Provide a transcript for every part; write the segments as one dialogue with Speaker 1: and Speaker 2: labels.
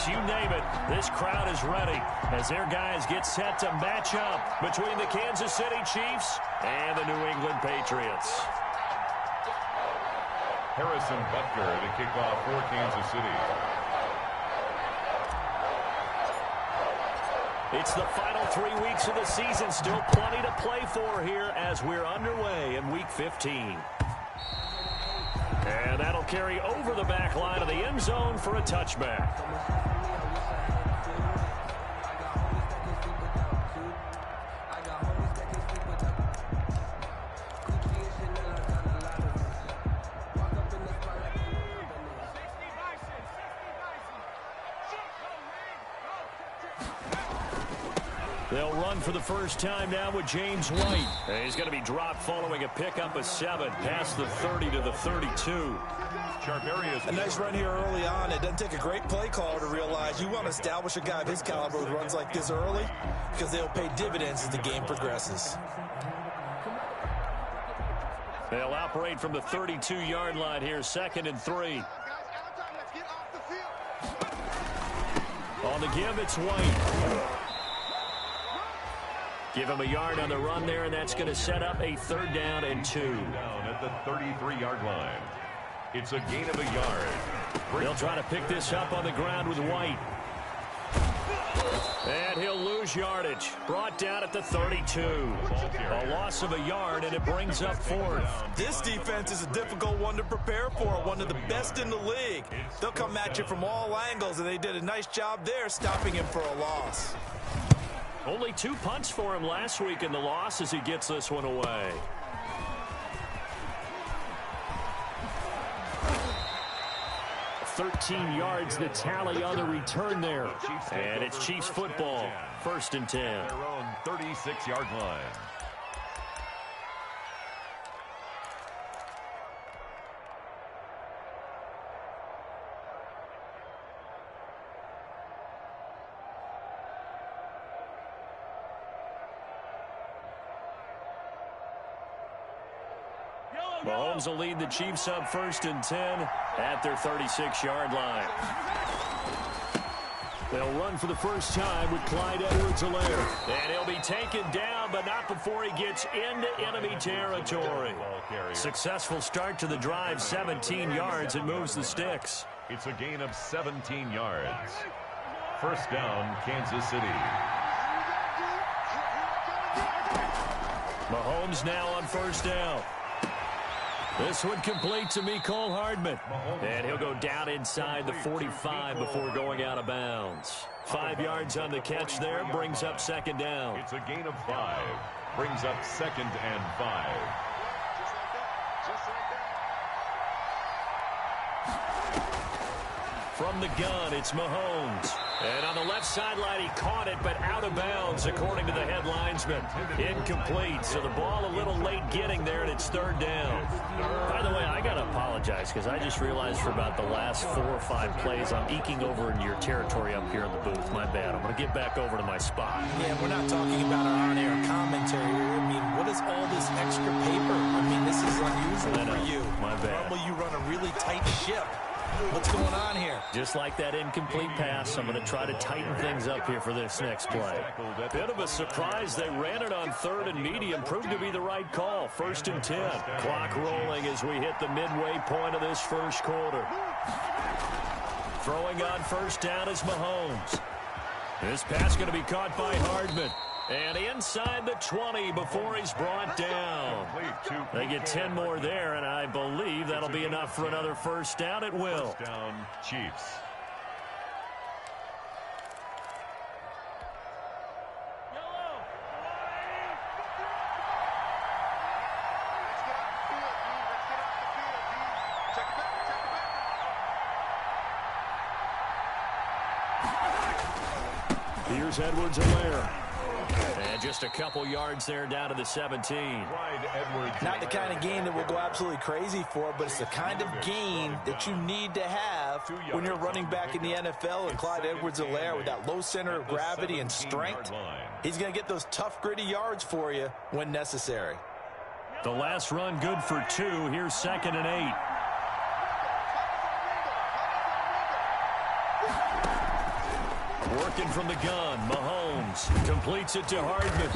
Speaker 1: you name it, this crowd is ready as their guys get set to match up between the Kansas City Chiefs and the New England Patriots.
Speaker 2: Harrison Butker to kick off for Kansas City.
Speaker 1: It's the final 3 weeks of the season. Still plenty to play for here as we're underway in Week 15. And that'll carry over the back line of the end zone for a touchback. They'll run for the first time now with James White. And he's going to be dropped following a pickup of 7 past the 30 to the 32.
Speaker 3: A nice run here early on. It doesn't take a great play caller to realize you want to establish a guy of his caliber who runs like this early because they'll pay dividends as the game progresses.
Speaker 1: They'll operate from the 32-yard line here, 2nd and 3. On the give, it's White. Give him a yard on the run there, and that's going to set up a 3rd down and 2.
Speaker 2: Down at the 33-yard line. It's a gain of a yard.
Speaker 1: They'll try to pick this up on the ground with White. And he'll lose yardage. Brought down at the 32. A loss of a yard, and it brings up 4th.
Speaker 3: This defense is a difficult one to prepare for, one of the best in the league. They'll come at you from all angles, and they did a nice job there stopping him for a loss.
Speaker 1: Only 2 punts for him last week in the loss as he gets this one away. $13 yards the tally on the return there. And it's Chiefs football. 1st and 10.
Speaker 2: Their own 36-yard line.
Speaker 1: Mahomes will lead the Chiefs up 1st and 10 at their 36-yard line. They'll run for the first time with Clyde Edwards-Helaire. And he'll be taken down, but not before he gets into enemy territory. Successful start to the drive, 17 yards, and moves the sticks.
Speaker 2: It's a gain of 17 yards. 1st down, Kansas City.
Speaker 1: Mahomes now on 1st down. This one complete to Mecole Hardman. And he'll go down inside the 45 before going out of bounds. 5 yards on the catch there, brings up 2nd down.
Speaker 2: It's a gain of 5, brings up 2nd and 5.
Speaker 1: From the gun, it's Mahomes. And on the left sideline, he caught it, but out of bounds, according to the head linesman. Incomplete, so the ball a little late getting there, and it's 3rd down. By the way, I got to apologize, because I just realized for about the last 4 or 5 plays, I'm eking over into your territory up here in the booth. My bad. I'm going to get back over to my spot.
Speaker 3: Yeah, we're not talking about our on-air commentary here. I mean, what is all this extra paper? I mean, this is unusual for you.
Speaker 1: My bad.
Speaker 3: Normally, you run a really tight ship. What's going on here?
Speaker 1: Just like that incomplete pass, I'm going to try to tighten things up here for this next play. Bit of a surprise. They ran it on 3rd and medium. Proved to be the right call. 1st and 10. Clock rolling as we hit the midway point of this 1st quarter. Throwing on 1st down is Mahomes. This pass going to be caught by Hardman. And inside the 20 before he's brought down. They get 10 more there, and I believe that'll be enough for another 1st down. It will.
Speaker 2: 1st down, Chiefs.
Speaker 1: Here's Edwards-Helaire. And just a couple yards there down to the 17.
Speaker 3: Not the kind of gain that we'll go absolutely crazy for, but it's the kind of gain that you need to have when you're running back in the NFL. And Clyde Edwards-Helaire, with that low center of gravity and strength, he's going to get those tough, gritty yards for you when necessary.
Speaker 1: The last run good for 2. Here's 2nd and 8. Working from the gun, Mahomes completes it to Hardman.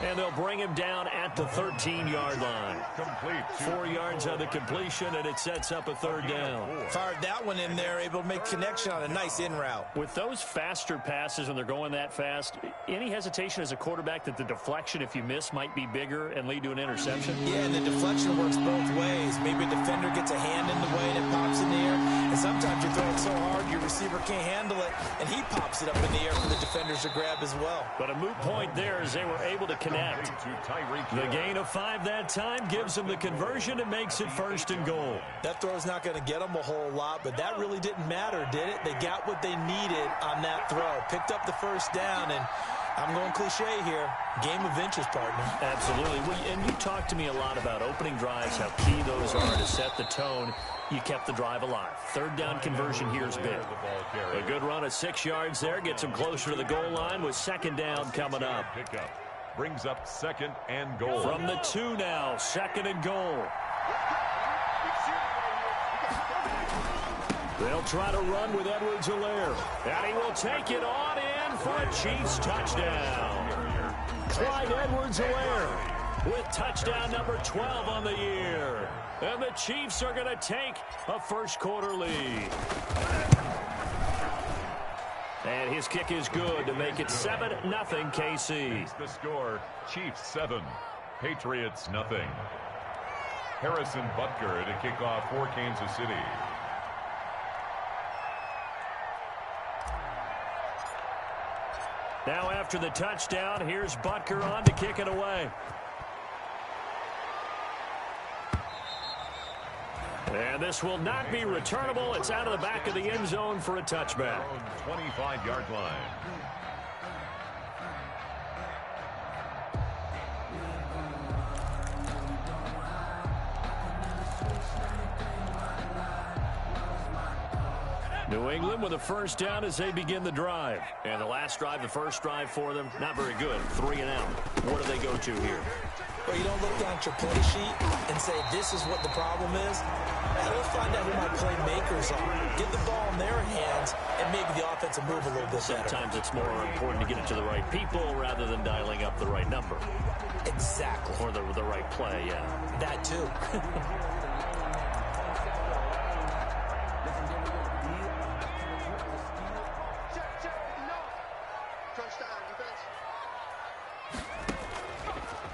Speaker 1: And they'll bring him down at the 13-yard line.
Speaker 2: Complete.
Speaker 1: 4 yards on the completion, and it sets up a third down.
Speaker 3: Fired that one in there, able to make connection on a nice in route.
Speaker 4: With those faster passes when they're going that fast, any hesitation as a quarterback that the deflection, if you miss, might be bigger and lead to an interception?
Speaker 3: Yeah, and the deflection works both ways. Maybe a defender gets a hand in the way and it pops in the air. And sometimes you throw it so hard your receiver can't handle it, and he pops it up in the air for the defenders to grab as well.
Speaker 4: But a moot point there as they were able to connect.
Speaker 1: The gain of 5 that time gives them the conversion and makes it 1st and goal.
Speaker 3: That throw's not going to get them a whole lot, but that really didn't matter, did it? They got what they needed on that throw. Picked up the first down, and I'm going cliche here. Game of inches, partner.
Speaker 4: Absolutely. And you talked to me a lot about opening drives, how key those are to set the tone. You kept the drive alive. 3rd down conversion here is big.
Speaker 1: A good run of 6 yards there gets them closer to the goal line with 2nd down coming up.
Speaker 2: Brings up 2nd and goal.
Speaker 1: From the 2 now, 2nd and goal. They'll try to run with Edwards-Helaire. And he will take it on in for a Chiefs touchdown. Clyde Edwards-Helaire with touchdown number 12 on the year. And the Chiefs are going to take a first-quarter lead. And his kick is good to make it 7-0 KC.
Speaker 2: The score, Chiefs 7, Patriots nothing. Harrison Butker to kick off for Kansas City.
Speaker 1: Now after the touchdown, here's Butker on to kick it away. And this will not be returnable. It's out of the back of the end zone for a touchback.
Speaker 2: 25-yard line.
Speaker 1: New England with a first down as they begin the drive. And the last drive, the first drive for them, not very good. 3 and out. What do they go to here?
Speaker 3: Well, you don't look down at your play sheet and say, this is what the problem is. Let's find out who my playmakers are. Get the ball in their hands and maybe the offense will move a little bit better.
Speaker 1: Sometimes it's more important to get it to the right people rather than dialing up the right number.
Speaker 3: Exactly.
Speaker 1: Or the right play, yeah.
Speaker 3: That too.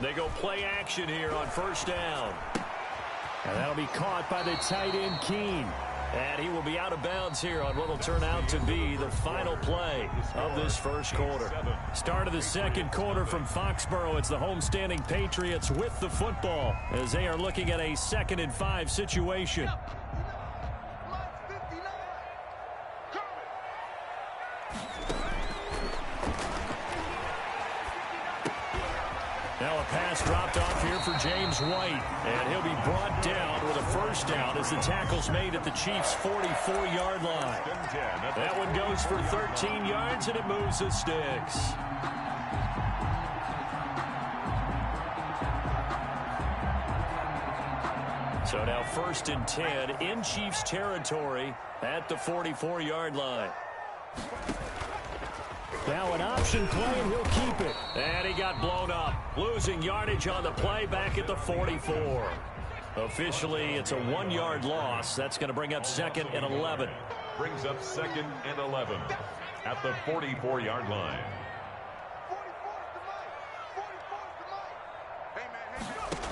Speaker 1: They go play action here on first down. And that'll be caught by the tight end, Keene. And he will be out of bounds here on what will turn out to be the final play of this first quarter. Start of the second quarter from Foxborough. It's the homestanding Patriots with the football as they are looking at a 2nd and 5 situation. Now a pass dropped off here for James White. And he'll be brought down with a first down as the tackle's made at the Chiefs' 44-yard line. That one goes for 13 yards, and it moves the sticks. So now 1st and 10 in Chiefs territory at the 44-yard line. Now an option play, and he'll keep it. And he got blown up. Losing yardage on the play back at the 44. Officially, it's a 1-yard loss. That's going to bring up 2nd and 11.
Speaker 2: Brings up 2nd and 11 at the 44-yard line.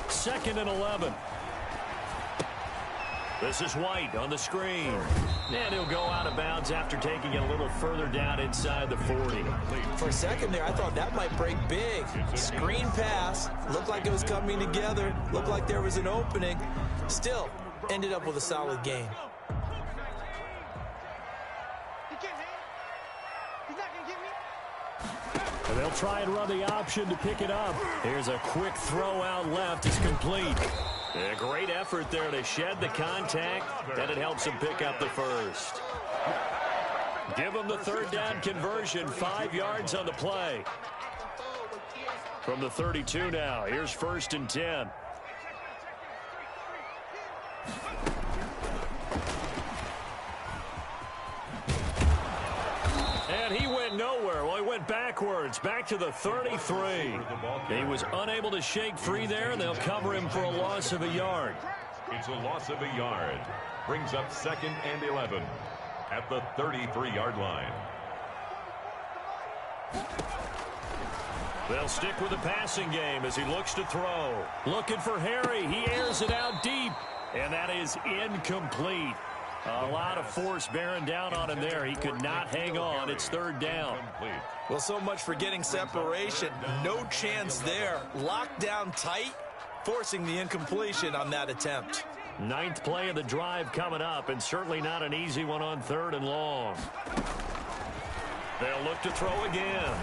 Speaker 1: 2nd and 11. This is White on the screen. And he'll go out of bounds after taking it a little further down inside the 40.
Speaker 3: For a second there, I thought that might break big. Screen pass. Looked like it was coming together. Looked like there was an opening. Still, ended up with a solid gain.
Speaker 1: And they'll try and run the option to pick it up. Here's a quick throw out left. It's complete. A great effort there to shed the contact, and it helps him pick up the first. Give him the 3rd down conversion, 5 yards on the play. From the 32 now, here's 1st and 10. And And he went nowhere. Well, he went backwards, back to the 33. He was unable to shake free there, and they'll cover him for a loss of a yard.
Speaker 2: It's a loss of a yard. Brings up 2nd and 11 at the 33-yard line.
Speaker 1: They'll stick with the passing game as he looks to throw. Looking for Harry. He airs it out deep, and that is incomplete. A lot of force bearing down on him there. He could not hang on. It's 3rd down.
Speaker 3: Well, so much for getting separation. No chance there. Locked down tight, forcing the incompletion on that attempt.
Speaker 1: 9th play of the drive coming up, and certainly not an easy one on 3rd and long. They'll look to throw again.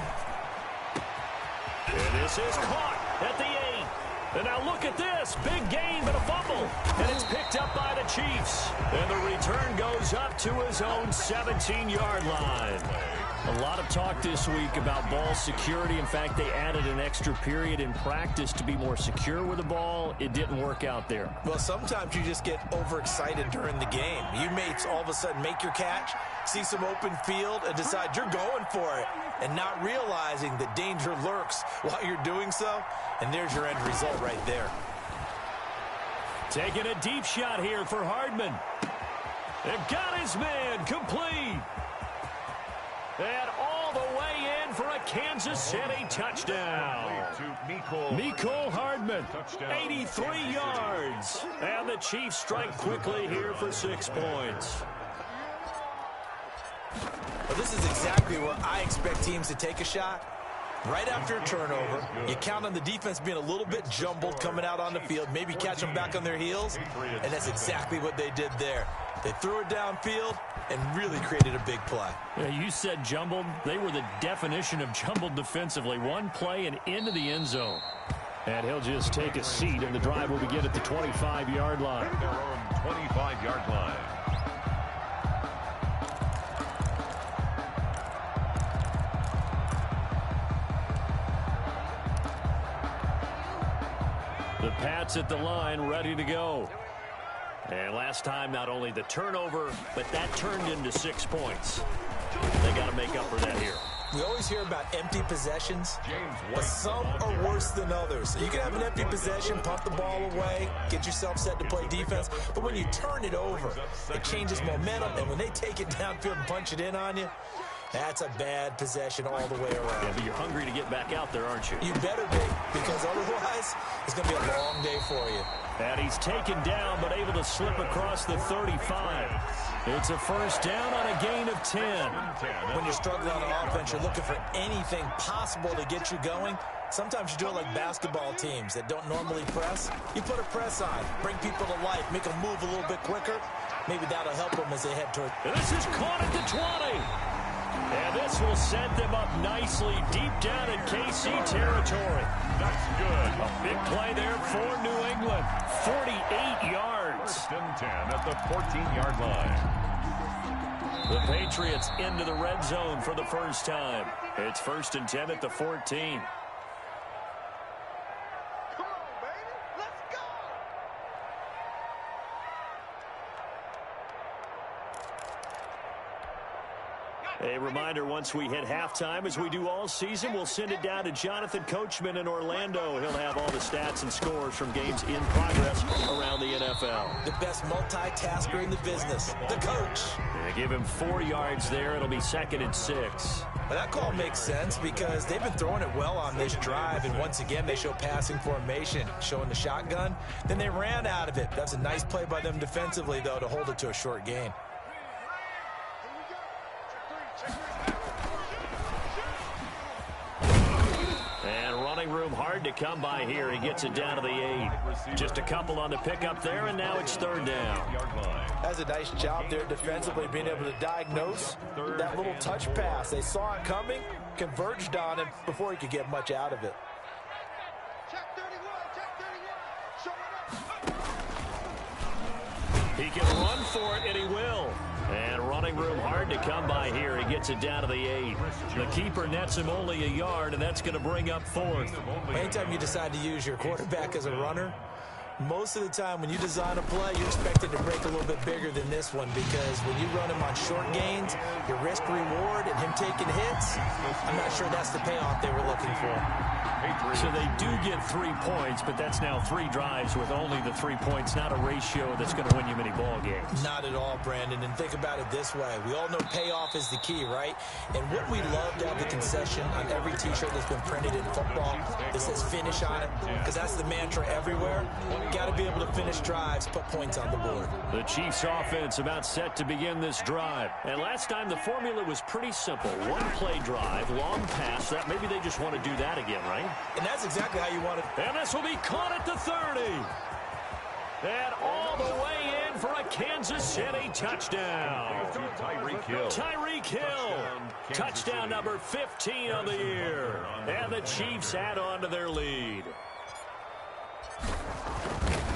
Speaker 1: And this is caught at the 8. And now look at this. Big gain, but a fumble. And it's picked up by the Chiefs. And the return goes up to his own 17-yard line. A lot of talk this week about ball security. In fact, they added an extra period in practice to be more secure with the ball. It didn't work out there.
Speaker 3: Well, sometimes you just get overexcited during the game. You may all of a sudden make your catch, see some open field, and decide you're going for it, and not realizing that danger lurks while you're doing so. And there's your end result right there.
Speaker 1: Taking a deep shot here for Hardman. They've got his man complete. And all the way in for a Kansas City touchdown. Mecole Hardman, 83 yards. And the Chiefs strike quickly here for 6 points.
Speaker 3: Well, this is exactly where I expect teams to take a shot. Right after a turnover, you count on the defense being a little bit jumbled coming out on the field, maybe catch them back on their heels, and that's exactly what they did there. They threw it downfield and really created a big play.
Speaker 1: Yeah, you said jumbled. They were the definition of jumbled defensively. One play and into the end zone. And he'll just take a seat, and the drive will begin at the 25-yard line.
Speaker 2: Their own 25-yard line.
Speaker 1: The Pats at the line, ready to go. And last time, not only the turnover, but that turned into 6 points. They got to make up for that here.
Speaker 3: We always hear about empty possessions, but some are worse than others. You can have an empty possession, punt the ball away, get yourself set to play defense, but when you turn it over, it changes momentum, and when they take it downfield and punch it in on you, that's a bad possession all the way around.
Speaker 1: Yeah, but you're hungry to get back out there, aren't you?
Speaker 3: You better be, because otherwise, it's going to be a long day for you.
Speaker 1: And he's taken down, but able to slip across the 35. It's a first down on a gain of 10.
Speaker 3: When you're struggling on offense, you're looking for anything possible to get you going. Sometimes you do it like basketball teams that don't normally press. You put a press on, bring people to life, make them move a little bit quicker. Maybe that'll help them as they head toward.
Speaker 1: And this is caught at the 20. And this will set them up nicely deep down in KC territory.
Speaker 2: That's good.
Speaker 1: A big play there for New England. 48 yards.
Speaker 2: First and 10 at the 14-yard line.
Speaker 1: The Patriots into the red zone for the first time. It's 1st and 10 at the 14. A reminder, once we hit halftime, as we do all season, we'll send it down to Jonathan Coachman in Orlando. He'll have all the stats and scores from games in progress around the NFL.
Speaker 3: The best multitasker in the business, the coach.
Speaker 1: They give him 4 yards there. It'll be 2nd and 6.
Speaker 3: Well, that call makes sense because they've been throwing it well on this drive, and once again, they show passing formation, showing the shotgun. Then they ran out of it. That's a nice play by them defensively, though, to hold it to a short gain.
Speaker 1: Room hard to come by here. He gets it down to the 8. Just a couple on the pickup there, and now it's 3rd down.
Speaker 3: That's a nice job there defensively, being able to diagnose that little touch pass. They saw it coming, converged on him before he could get much out of it.
Speaker 1: He can run for it, and he will. And running room hard to come by here. He gets it down to the 8. The keeper nets him only a yard, and that's going to bring up 4th.
Speaker 3: Anytime you decide to use your quarterback as a runner, Most of the time when you design a play, you expect it to break a little bit bigger than this one, because when you run him on short gains, your risk reward and him taking hits, I'm not sure that's the payoff they were looking for.
Speaker 4: So they do get 3 points, but that's now 3 drives with only the 3 points, not a ratio that's going to win you many ball games.
Speaker 3: Not at all, Brandon. And think about it this way. We all know payoff is the key, right? And what we love to have the concession on every T-shirt that's been printed in football that says finish on it, because that's the mantra everywhere. Got to be able to finish drives, put points on the board.
Speaker 1: The Chiefs offense about set to begin this drive. And last time the formula was pretty simple. One play drive, long pass. That maybe they just want to do that again, right?
Speaker 3: And that's exactly how you want it.
Speaker 1: And this will be caught at the 30. And all the way in for a Kansas City touchdown.
Speaker 2: Tyreek Hill.
Speaker 1: Tyreek Hill. Touchdown number 15 of the year. And the Chiefs add on to their lead.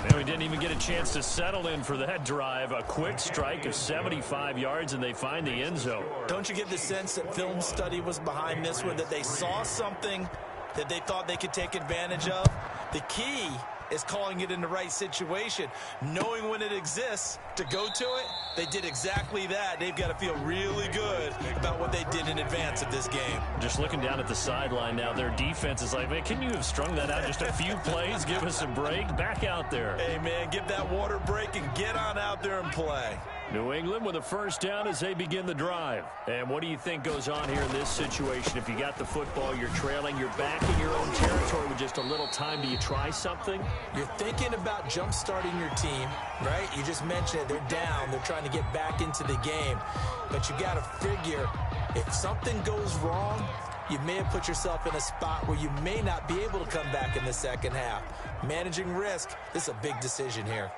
Speaker 1: And we didn't even get a chance to settle in for that drive. A quick strike of 75 yards, and they find the end zone.
Speaker 3: Don't you get the sense that film study was behind this one, that they saw something that they thought they could take advantage of? The key is calling it in the right situation, knowing when it exists to go to it. They did exactly that. They've got to feel really good about what they did in advance of this game.
Speaker 1: Just looking down at the sideline now, their defense is like, man, can you have strung that out just a few plays? Give us a break. Back out there.
Speaker 3: Hey, man, give that water break and get on out there and play.
Speaker 1: New England with a first down as they begin the drive. And what do you think goes on here in this situation? If you got the football, you're trailing, you're back in your own territory with just a little time. Do you try something?
Speaker 3: You're thinking about jump-starting your team, right? You just mentioned it. They're down. They're trying to get back into the game. But you got to figure, if something goes wrong, you may have put yourself in a spot where you may not be able to come back in the second half. Managing risk, this is a big decision here.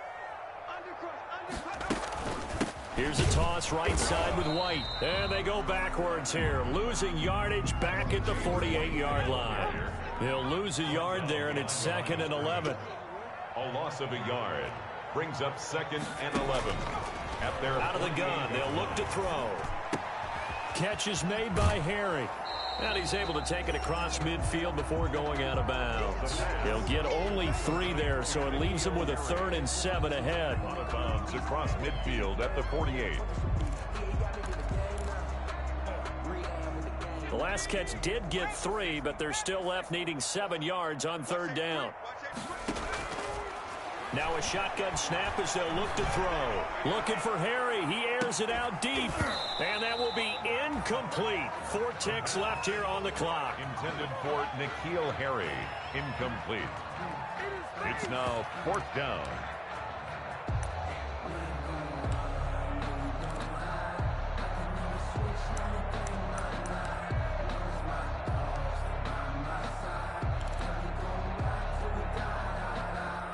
Speaker 1: Here's a toss right side with White. And they go backwards here. Losing yardage back at the 48-yard line. He'll lose a yard there, and it's 2nd and 11.
Speaker 2: A loss of a yard brings up 2nd and 11. At their
Speaker 1: out of the gun, they'll look to throw. Catch is made by Harry. And he's able to take it across midfield before going out of bounds. He'll get only 3 there, so it leaves him with a 3rd and 7 ahead.
Speaker 2: Out of bounds across midfield at the 48.
Speaker 1: The last catch did get 3, but they're still left needing 7 yards on 3rd down. Now a shotgun snap as they'll look to throw. Looking for Harry. He airs it out deep. And that will be incomplete. 4 ticks left here on the clock.
Speaker 2: Intended for N'Keal Harry. Incomplete. It's now 4th down.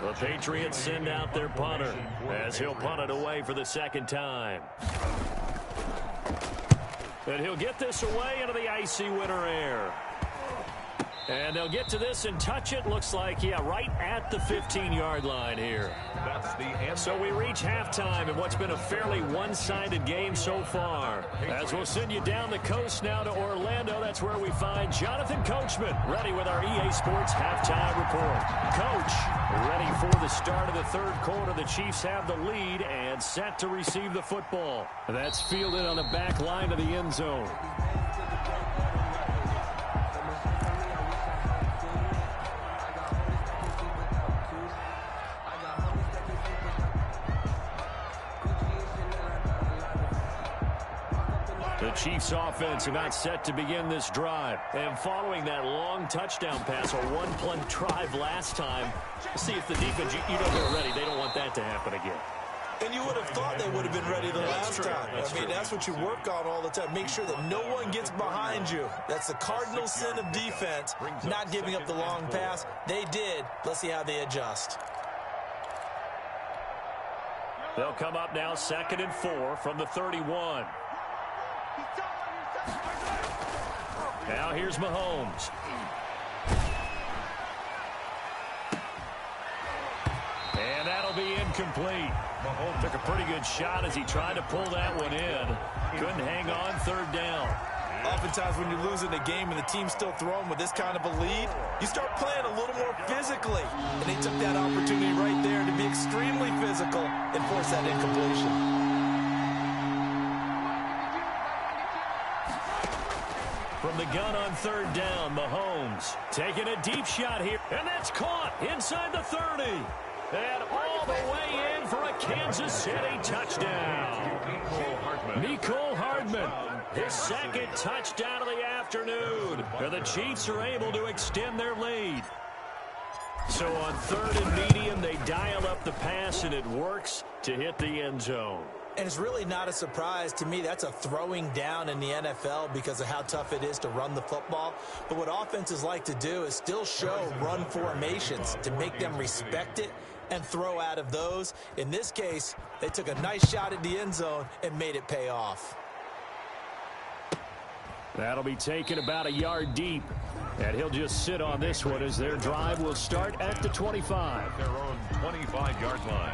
Speaker 1: The Patriots send out their punter as he'll punt it away for the 2nd time. And he'll get this away into the icy winter air. And they'll get to this and touch it. Looks like, yeah, right at the 15-yard line here.
Speaker 2: That's the end.
Speaker 1: So we reach halftime in what's been a fairly one-sided game so far. As we'll send you down the coast now to Orlando, that's where we find Jonathan Coachman, ready with our EA Sports halftime report. Coach, ready for the start of the 3rd quarter. The Chiefs have the lead and set to receive the football. That's fielded on the back line of the end zone. The Chiefs offense about set to begin this drive. And following that long touchdown pass, a one-play drive last time, see if the defense, you know they're ready. They don't want that to happen again.
Speaker 3: And you would have thought they would have been ready the last time. I mean, that's what you work on all the time. Make sure that no one gets behind you. That's the cardinal sin of defense, not giving up the long pass. They did. Let's see how they adjust.
Speaker 1: They'll come up now 2nd and 4 from the 31. Now here's Mahomes. And that'll be incomplete. Mahomes took a pretty good shot as he tried to pull that one in. Couldn't hang on 3rd down.
Speaker 3: Oftentimes when you're losing a game and the team's still throwing with this kind of a lead, you start playing a little more physically. And they took that opportunity right there to be extremely physical and force that incompletion.
Speaker 1: From the gun on third down, Mahomes taking a deep shot here. And that's caught inside the 30. And all the way in for a Kansas City touchdown. Mecole Hardman, his second touchdown of the afternoon. And the Chiefs are able to extend their lead. So on third and medium, they dial up the pass, and it works to hit the end zone.
Speaker 3: And it's really not a surprise to me. That's a throwing down in the NFL because of how tough it is to run the football. But what offenses like to do is still show run formations to make them respect it and throw out of those. In this case, they took a nice shot at the end zone and made it pay off.
Speaker 1: That'll be taken about a yard deep. And he'll just sit on this one as their drive will start at the 25.
Speaker 2: Their own 25-yard line.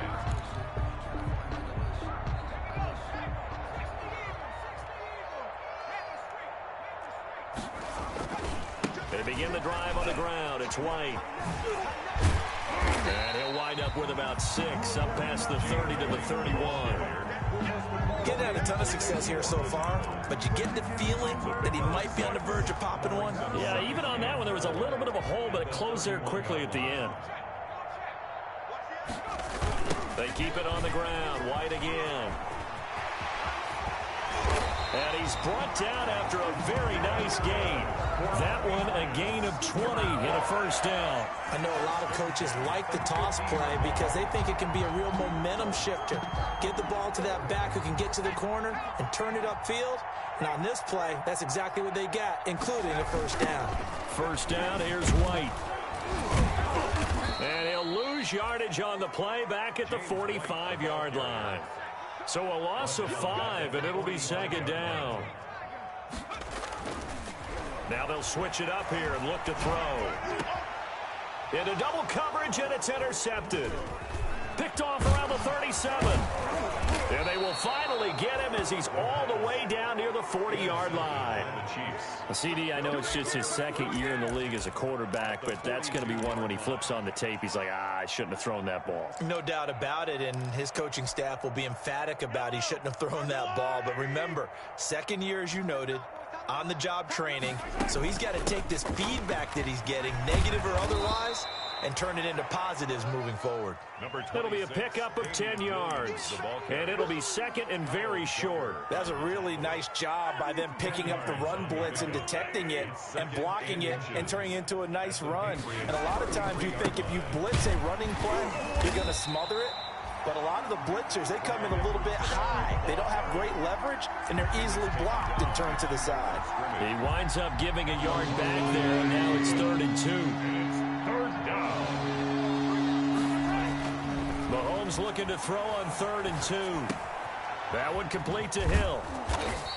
Speaker 1: They begin the drive on the ground. It's White. And he'll wind up with about 6 up past the 30 to the 31.
Speaker 3: Getting had a ton of success here so far, but you get the feeling that he might be on the verge of popping one.
Speaker 1: Yeah, even on that one, there was a little bit of a hole, but it closed there quickly at the end. They keep it on the ground. White again. And he's brought down after a very nice gain. That one a gain of 20 and a first down.
Speaker 3: I know a lot of coaches like the toss play because they think it can be a real momentum shifter. Get the ball to that back who can get to the corner and turn it upfield. And on this play, that's exactly what they got, including a first down.
Speaker 1: First down, here's White. And he'll lose yardage on the play back at the 45-yard line. So a loss of 5, and it'll be second down. Now they'll switch it up here and look to throw. Into double coverage, and it's intercepted. Picked off around the 37. And they will finally get him as he's all the way down near the 40-yard line. CD, I know it's just his second year in the league as a quarterback, but that's going to be one when he flips on the tape. He's like, I shouldn't have thrown that ball.
Speaker 3: No doubt about it, and his coaching staff will be emphatic about he shouldn't have thrown that ball. But remember, second year, as you noted, on-the-job training, so he's got to take this feedback that he's getting, negative or otherwise, and turn it into positives moving forward.
Speaker 1: It'll be a pickup of 10 yards, and it'll be second and very short.
Speaker 3: That's a really nice job by them picking up the run blitz and detecting it and blocking it and turning it into a nice run. And a lot of times you think if you blitz a running play, you're going to smother it. But a lot of the blitzers, they come in a little bit high. They don't have great leverage, and they're easily blocked and turned to the side.
Speaker 1: He winds up giving a yard back there, and now it's 3rd and 2.
Speaker 2: Third down.
Speaker 1: Mahomes looking to throw on 3rd and 2. That one complete to Hill.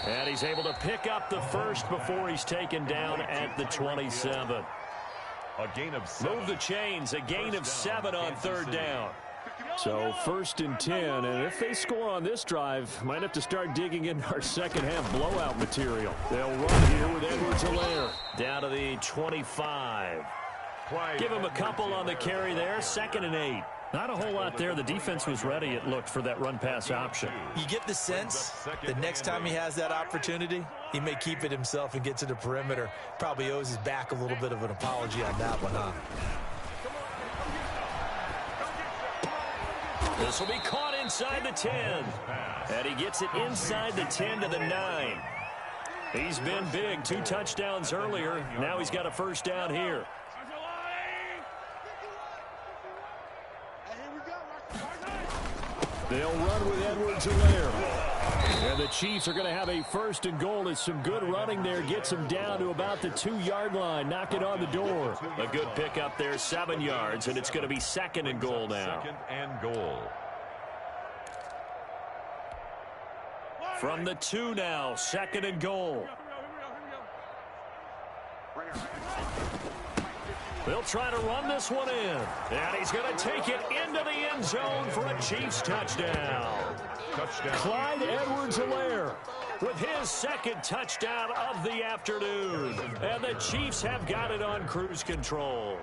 Speaker 1: And he's able to pick up the first before he's taken down at the 27.
Speaker 2: A gain of 7.
Speaker 1: Move the chains, a gain of 7 on 3rd down. So 1st and 10, and if they score on this drive, might have to start digging in our second half blowout material. They'll run here with Edwards-Helaire down to the 25. Give him a couple on the carry there, 2nd and 8. Not a whole lot there. The defense was ready, it looked, for that run-pass option.
Speaker 3: You get the sense that next time he has that opportunity, he may keep it himself and get to the perimeter. Probably owes his back a little bit of an apology on that one, huh?
Speaker 1: This will be caught inside the 10. And he gets it inside the 10 to the 9. He's been big. 2 touchdowns earlier. Now he's got a first down here. They'll run with Edwards-Helaire. And the Chiefs are going to have a 1st and goal. It's some good running there. Gets him down to about the 2-yard line. Knock it on the door. A good pickup there, 7 yards, and it's going to be 2nd and goal now.
Speaker 2: 2nd and goal.
Speaker 1: From the 2 now, 2nd and goal. They'll try to run this one in. And he's going to take it into the end zone for a Chiefs touchdown. Clyde Edwards-Helaire. with his second touchdown of the afternoon. And the Chiefs have got it on cruise control.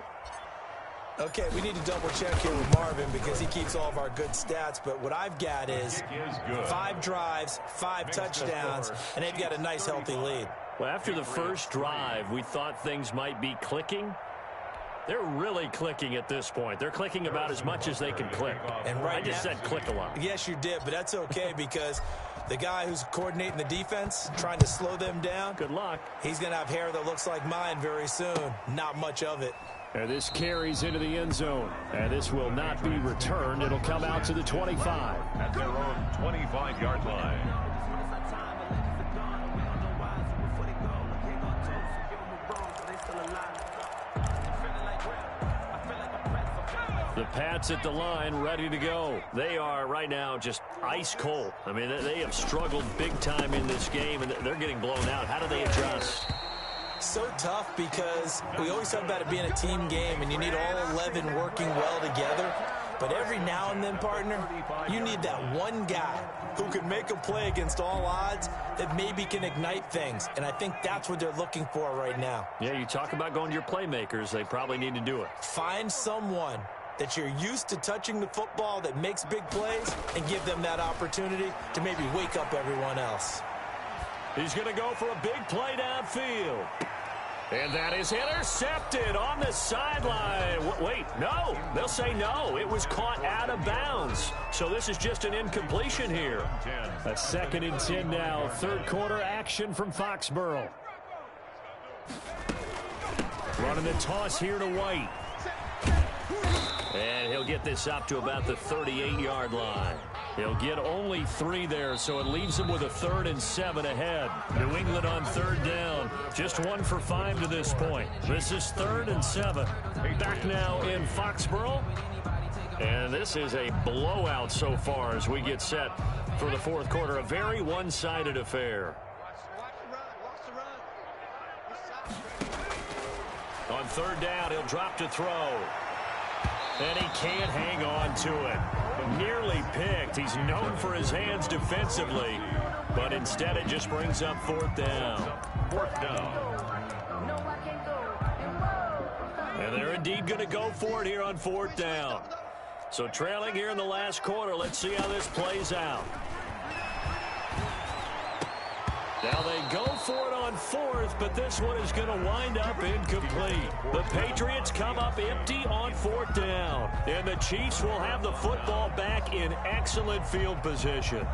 Speaker 3: Okay, we need to double check here with Marvin because he keeps all of our good stats. But what I've got is 5 drives, 5 touchdowns, and they've got a nice, healthy lead.
Speaker 1: Well, after the first drive, we thought things might be clicking. They're really clicking at this point. They're clicking about as much as they can click. And I just said click a lot.
Speaker 3: Yes, you did, but that's okay because the guy who's coordinating the defense, trying to slow them down.
Speaker 1: Good luck.
Speaker 3: He's going to have hair that looks like mine very soon. Not much of it.
Speaker 1: And this carries into the end zone. And this will not be returned. It'll come out to the 25.
Speaker 2: At their own 25-yard line.
Speaker 1: The Pats at the line, ready to go. They are right now just ice cold. I mean, they have struggled big time in this game, and they're getting blown out. How do they adjust?
Speaker 3: So tough because we always talk about it being a team game, and you need all 11 working well together. But every now and then, partner, you need that one guy who can make a play against all odds that maybe can ignite things. And I think that's what they're looking for right now.
Speaker 1: Yeah, you talk about going to your playmakers. They probably need to do it.
Speaker 3: Find someone that you're used to touching the football that makes big plays and give them that opportunity to maybe wake up everyone else.
Speaker 1: He's going to go for a big play downfield. And that is intercepted on the sideline. Wait, no. They'll say no. It was caught out of bounds. So this is just an incompletion here. A 2nd and 10 now. Third quarter action from Foxborough. Running the toss here to White. And he'll get this up to about the 38-yard line. He'll get only 3 there, so it leaves him with a 3rd and 7 ahead. New England on 3rd down. Just 1 for 5 to this point. This is 3rd and 7. Back now in Foxborough. And this is a blowout so far as we get set for the fourth quarter. A very one-sided affair. On 3rd down, he'll drop to throw. And he can't hang on to it. Nearly picked. He's known for his hands defensively, but instead it just brings up 4th down.
Speaker 2: 4th down.
Speaker 1: And they're indeed going to go for it here on 4th down. So trailing here in the last quarter. Let's see how this plays out. Now they go for it on 4th, but this one is going to wind up incomplete. The Patriots come up empty on 4th down, and the Chiefs will have the football back in excellent field position.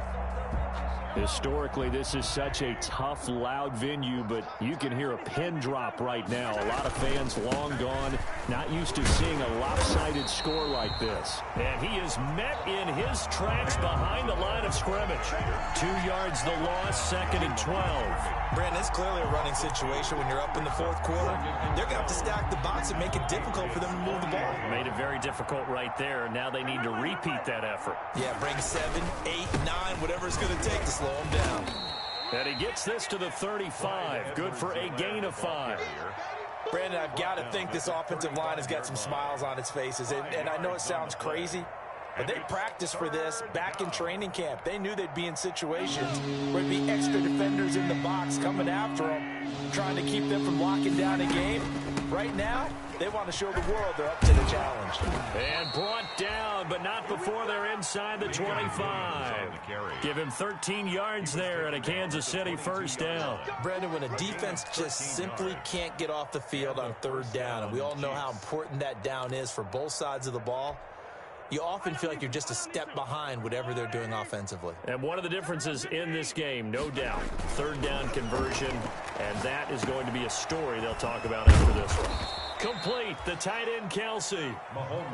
Speaker 1: Historically, this is such a tough, loud venue, but you can hear a pin drop right now. A lot of fans long gone, not used to seeing a lopsided score like this. And he is met in his tracks behind the line of scrimmage. 2 yards the loss, 2nd and 12.
Speaker 3: Brandon, it's clearly a running situation when you're up in the 4th quarter. They're going to have to stack the box and make it difficult for them to move the ball.
Speaker 1: Made it very difficult right there. Now they need to repeat that effort.
Speaker 3: Yeah, bring 7, 8, 9, whatever it's going to take to slow them down.
Speaker 1: And he gets this to the 35. Good for a gain of 5.
Speaker 3: Brandon, I've got to think this offensive line has got some smiles on its faces. And I know it sounds crazy, but they practiced for this back in training camp. They knew they'd be in situations where there'd be extra defenders in the box coming after them, trying to keep them from locking down a game. Right now, they want to show the world they're up to the challenge.
Speaker 1: And brought down, but not before they're inside the 25. Give him 13 yards there and a Kansas City 1st down.
Speaker 3: Brandon, when a defense just simply can't get off the field on 3rd down, and we all know how important that down is for both sides of the ball, you often feel like you're just a step behind whatever they're doing offensively.
Speaker 1: And one of the differences in this game, no doubt, 3rd down conversion, and that is going to be a story they'll talk about after this one. Complete, the tight end Kelsey.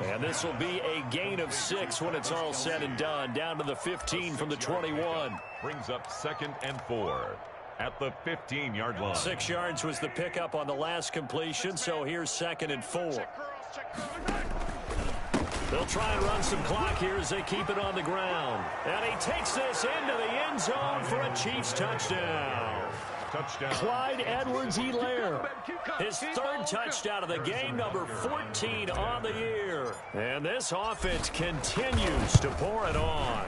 Speaker 1: And this will be a gain of 6 when it's all said and done. Down to the 15 from the 21.
Speaker 2: Brings up 2nd and 4 at the 15-yard line.
Speaker 1: 6 yards was the pickup on the last completion, so here's 2nd and 4. They'll try and run some clock here as they keep it on the ground. And he takes this into the end zone for a Chiefs touchdown. Clyde Edwards-Helaire, his 3rd touchdown of the game, number 14 on the year. And this offense continues to pour it on.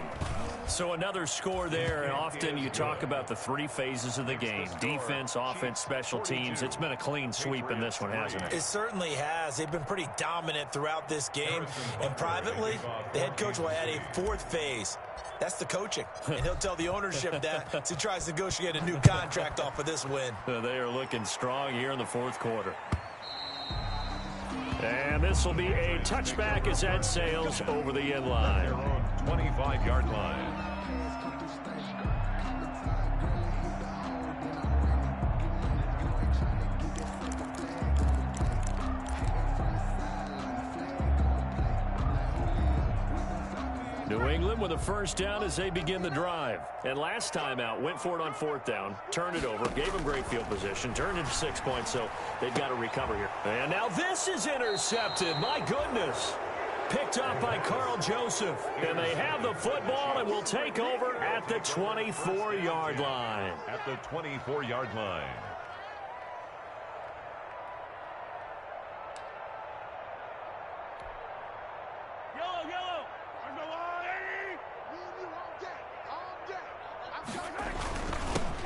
Speaker 4: So another score there, and often you talk about the three phases of the game. Defense, offense, special teams. It's been a clean sweep in this one, hasn't it?
Speaker 3: It certainly has. They've been pretty dominant throughout this game. And privately, the head coach will add a fourth phase. That's the coaching. And he'll tell the ownership that as he tries to negotiate a new contract off of this win.
Speaker 4: They are looking strong here in the fourth quarter. And this will be a touchback as Ed sails over the end line.
Speaker 2: 25-yard line.
Speaker 4: New England with a first down as they begin the drive. And last time out, went for it on fourth down, turned it over, gave them great field position, turned it to 6 points, so they've got to recover here. And now this is intercepted. My goodness. Picked up by Carl Joseph. And they have the football and will take over at the 24-yard line.
Speaker 2: At the 24-yard line.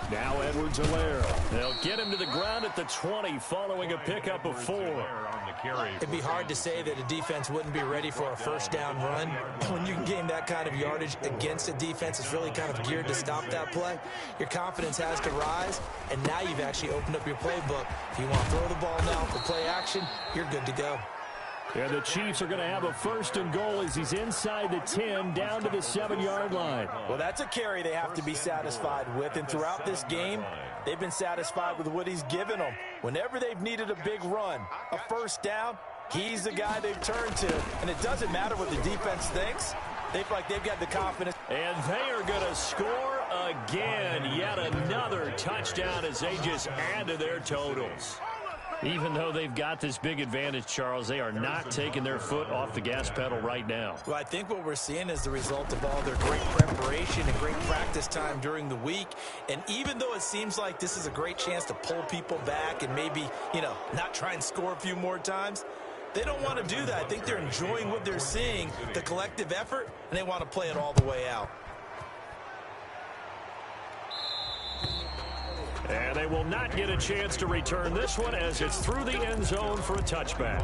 Speaker 4: Now Edwards-Helaire. They'll get him to the ground at the 20 following a pickup of 4.
Speaker 3: It'd be hard to say that a defense wouldn't be ready for a first down run. When you can gain that kind of yardage against a defense that's really kind of geared to stop that play, your confidence has to rise, and now you've actually opened up your playbook. If you want to throw the ball now for play action, you're good to go.
Speaker 4: And the Chiefs are going to have a first and goal as he's inside the 10 down to the 7-yard line.
Speaker 3: Well, that's a carry they have to be satisfied with. And throughout this game, they've been satisfied with what he's given them. Whenever they've needed a big run, a first down, he's the guy they've turned to. And it doesn't matter what the defense thinks. They feel like they've got the confidence.
Speaker 4: And they are going to score again. Yet another touchdown as they just add to their totals. Even though they've got this big advantage, Charles, they are not taking their foot off the gas pedal right now.
Speaker 3: Well, I think what we're seeing is the result of all their great preparation and great practice time during the week. And even though it seems like this is a great chance to pull people back and maybe, not try and score a few more times, they don't want to do that. I think they're enjoying what they're seeing, the collective effort, and they want to play it all the way out.
Speaker 4: And they will not get a chance to return this one as it's through the end zone for a touchback.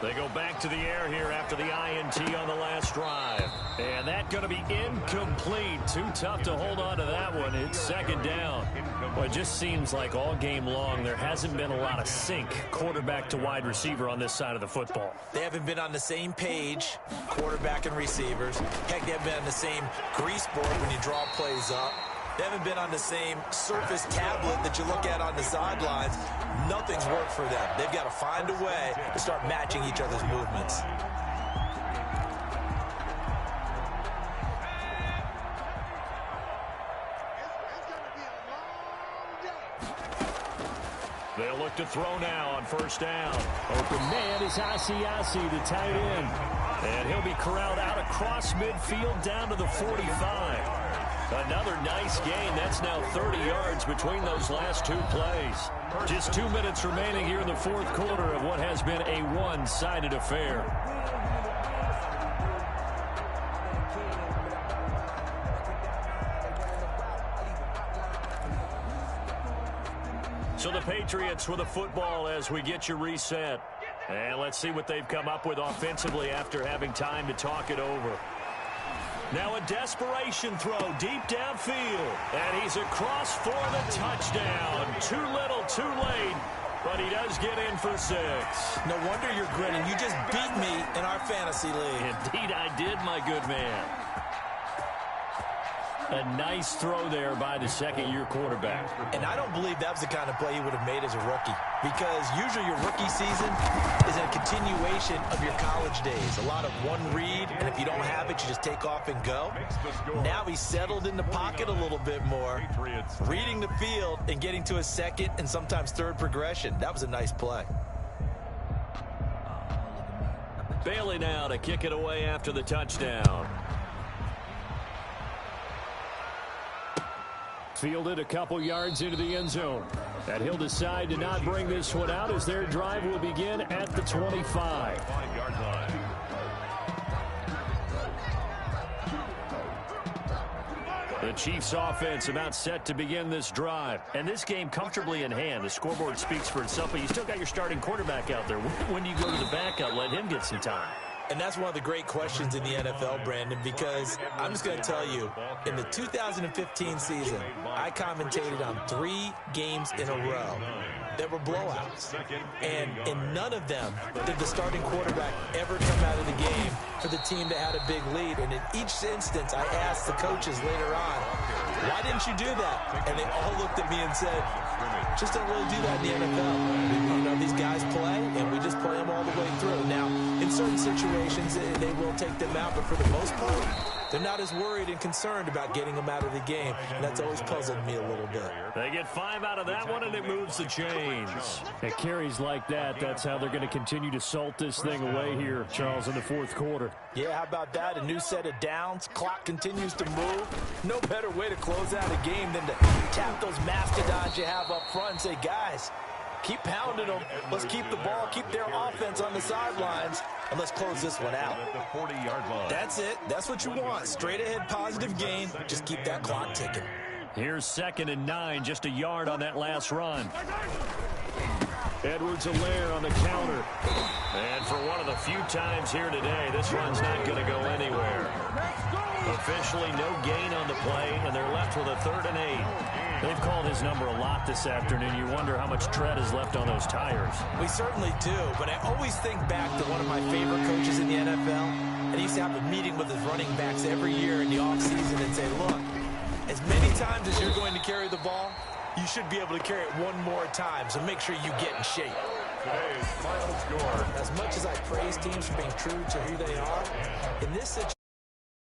Speaker 4: They go back to the air here after the INT on the last drive. And that's going to be incomplete. Too tough to hold on to that one. It's second down. Well, it just seems like all game long there hasn't been a lot of sync quarterback to wide receiver on this side of the football.
Speaker 3: They haven't been on the same page, quarterback and receivers. Heck, they haven't been on the same grease board when you draw plays up. They haven't been on the same surface tablet that you look at on the sidelines. Nothing's worked for them. They've got to find a way to start matching each other's movements.
Speaker 4: They'll look to throw now on first down. Open man is Asiasi, the tight end. And he'll be corralled out across midfield down to the 45. Another nice gain. That's now 30 yards between those last two plays. Just 2 minutes remaining here in the fourth quarter of what has been a one-sided affair. So the Patriots with a football as we get you reset. And let's see what they've come up with offensively after having time to talk it over. Now a desperation throw deep downfield. And he's across for the touchdown. Too little, too late. But he does get in for 6.
Speaker 3: No wonder you're grinning. You just beat me in our fantasy league.
Speaker 4: Indeed I did, my good man. A nice throw there by the second-year quarterback.
Speaker 3: And I don't believe that was the kind of play he would have made as a rookie. Because usually your rookie season is a continuation of your college days. A lot of one read, and if you don't have it, you just take off and go. Now he's settled in the pocket a little bit more, reading the field and getting to his second and sometimes third progression. That was a nice play.
Speaker 4: Bailey now to kick it away after the touchdown. Fielded a couple yards into the end zone. And he'll decide to not bring this one out as their drive will begin at the 25.
Speaker 2: 5-yard line.
Speaker 4: The Chiefs offense about set to begin this drive. And this game comfortably in hand. The scoreboard speaks for itself, but you still got your starting quarterback out there. When do you go to the backup, let him get some time?
Speaker 3: And that's one of the great questions in the NFL, Brandon, because I'm just going to tell you, in the 2015 season, I commentated on 3 games in a row that were blowouts. And in none of them did the starting quarterback ever come out of the game for the team that had a big lead. And in each instance, I asked the coaches later on, why didn't you do that? And they all looked at me and said, just don't really do that in the NFL. You know, these guys play, and we just play them all the way through. Now, in certain situations, they will take them out, but for the most part, they're not as worried and concerned about getting them out of the game, and that's always puzzled me a little bit.
Speaker 4: They get 5 out of that one, and it moves the chains. At carries like that, that's how they're going to continue to salt this thing away here, Charles, in the fourth quarter.
Speaker 3: Yeah, how about that? A new set of downs. Clock continues to move. No better way to close out a game than to tap those mastodons you have up front and say, guys, keep pounding them. Let's keep the ball, keep their offense on the sidelines, and let's close this one out.
Speaker 2: At the 40-yard line.
Speaker 3: That's it. That's what you want. Straight ahead positive gain. Just keep that clock ticking.
Speaker 4: Here's 2nd and 9, just a yard on that last run. Edwards-Helaire on the counter. And for one of the few times here today, this run's not going to go anywhere. Officially no gain on the play, and they're left with a 3rd and 8. They've called his number a lot this afternoon. You wonder how much tread is left on those tires.
Speaker 3: We certainly do, but I always think back to one of my favorite coaches in the NFL, and he used to have a meeting with his running backs every year in the offseason and say, look, as many times as you're going to carry the ball, you should be able to carry it one more time, so make sure you get in shape.
Speaker 2: Today's final score.
Speaker 3: As much as I praise teams for being true to who they are, in this situation,